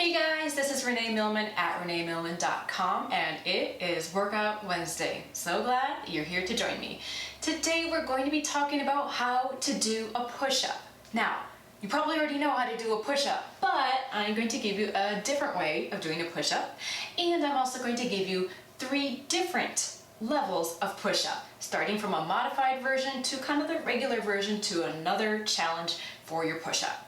Hey guys, this is Renee Millman at reneemillman.com and it is Workout Wednesday. So glad you're here to join me. Today we're going to be talking about how to do a push-up. Now, you probably already know how to do a push-up, but I'm going to give you a different way of doing a push-up, and I'm also going to give you 3 different levels of push-up, starting from a modified version to kind of the regular version to another challenge for your push-up.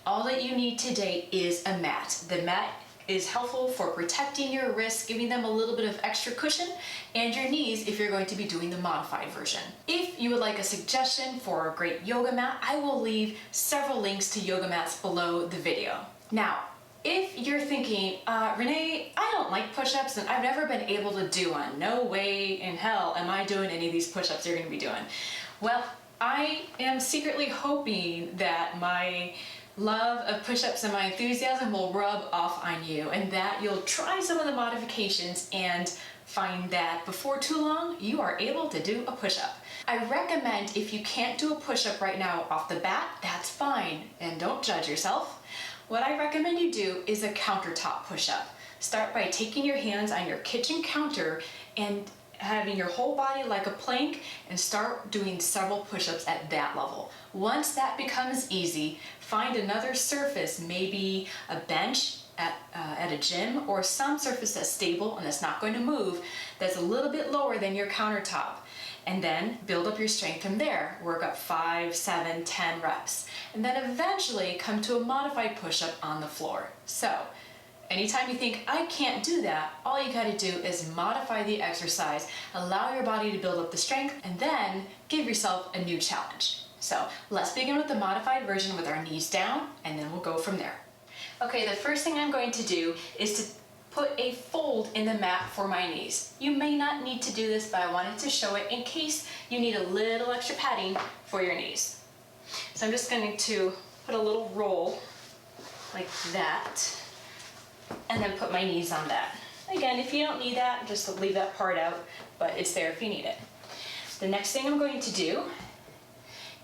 All that you need today is a mat. The mat is helpful for protecting your wrists, giving them a little bit of extra cushion, and your knees if you're going to be doing the modified version. If you would like a suggestion for a great yoga mat, I will leave several links to yoga mats below the video. Now, if you're thinking, Renee, I don't like push-ups and I've never been able to do one. No way in hell am I doing any of these push-ups you're gonna be doing. Well, I am secretly hoping that my love of push-ups and my enthusiasm will rub off on you, and that you'll try some of the modifications and find that before too long you are able to do a push-up. I recommend, if you can't do a push-up right now off the bat, that's fine, and don't judge yourself. What I recommend you do is a countertop push-up. Start by taking your hands on your kitchen counter and having your whole body like a plank, and start doing several push-ups at that level. Once that becomes easy, find another surface, maybe a bench at a gym, or some surface that's stable and that's not going to move, that's a little bit lower than your countertop. And then build up your strength from there. Work up 5, 7, 10 reps. And then eventually come to a modified push-up on the floor. So, anytime you think, I can't do that, all you gotta do is modify the exercise, allow your body to build up the strength, and then give yourself a new challenge. So let's begin with the modified version with our knees down, and then we'll go from there. Okay, the first thing I'm going to do is to put a fold in the mat for my knees. You may not need to do this, but I wanted to show it in case you need a little extra padding for your knees. So I'm just going to put a little roll like that, and then put my knees on that. Again, if you don't need that, just leave that part out, but it's there if you need it. The next thing I'm going to do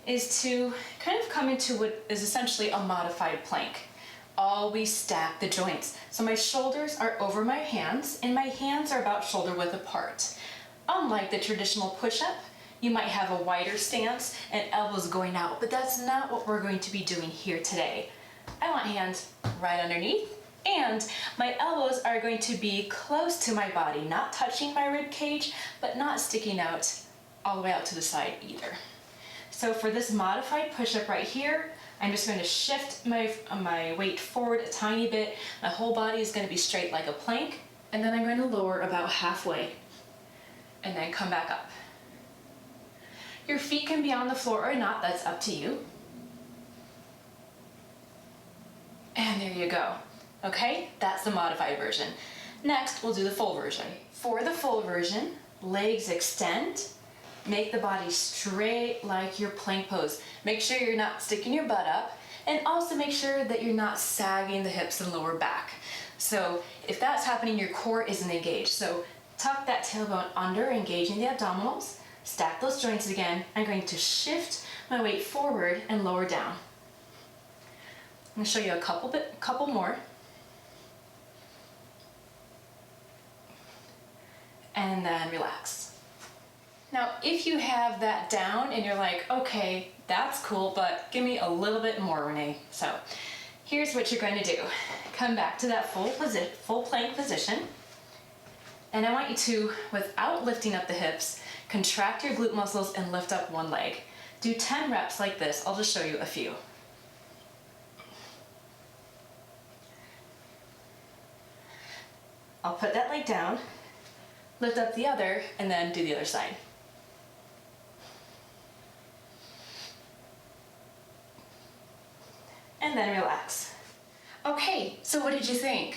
is to kind of come into what is essentially a modified plank. Always stack the joints. So my shoulders are over my hands, and my hands are about shoulder width apart. Unlike the traditional push-up, you might have a wider stance and elbows going out, but that's not what we're going to be doing here today. I want hands right underneath, and my elbows are going to be close to my body, not touching my rib cage, but not sticking out all the way out to the side either. So for this modified push-up right here, I'm just going to shift my weight forward a tiny bit. My whole body is going to be straight like a plank, and then I'm going to lower about halfway, and then come back up. Your feet can be on the floor or not, that's up to you. And there you go. Okay, that's the modified version. Next, we'll do the full version. For the full version, legs extend. Make the body straight like your plank pose. Make sure you're not sticking your butt up, and also make sure that you're not sagging the hips and lower back. So if that's happening, your core isn't engaged. So tuck that tailbone under, engaging the abdominals. Stack those joints again. I'm going to shift my weight forward and lower down. I'm going to show you a couple more. And then relax. Now, if you have that down and you're like, okay, that's cool, but give me a little bit more, Renee. So here's what you're going to do. Come back to that full plank position. And I want you to, without lifting up the hips, contract your glute muscles and lift up one leg. Do 10 reps like this. I'll just show you a few. I'll put that leg down, lift up the other, and then do the other side. And then relax. Okay, so what did you think?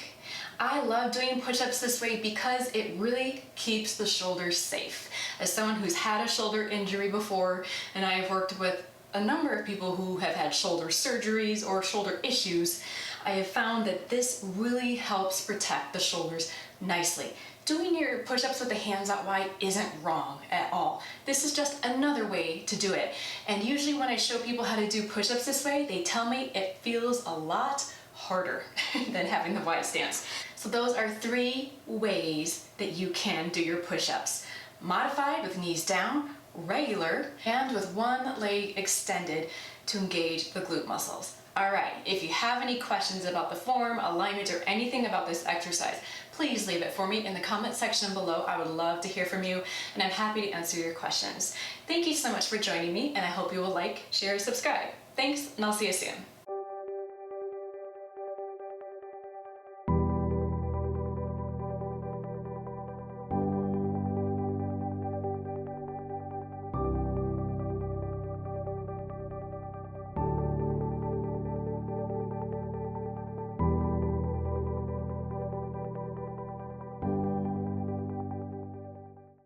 I love doing push-ups this way because it really keeps the shoulders safe. As someone who's had a shoulder injury before, and I've worked with a number of people who have had shoulder surgeries or shoulder issues, I have found that this really helps protect the shoulders nicely. Doing your push-ups with the hands out wide isn't wrong at all. This is just another way to do it. And usually when I show people how to do push-ups this way, they tell me it feels a lot harder than having the wide stance. So those are 3 ways that you can do your push-ups. Modified with knees down, regular, and with one leg extended to engage the glute muscles. All right, if you have any questions about the form, alignment, or anything about this exercise, please leave it for me in the comment section below. I would love to hear from you, and I'm happy to answer your questions. Thank you so much for joining me, and I hope you will like, share, and subscribe. Thanks, and I'll see you soon.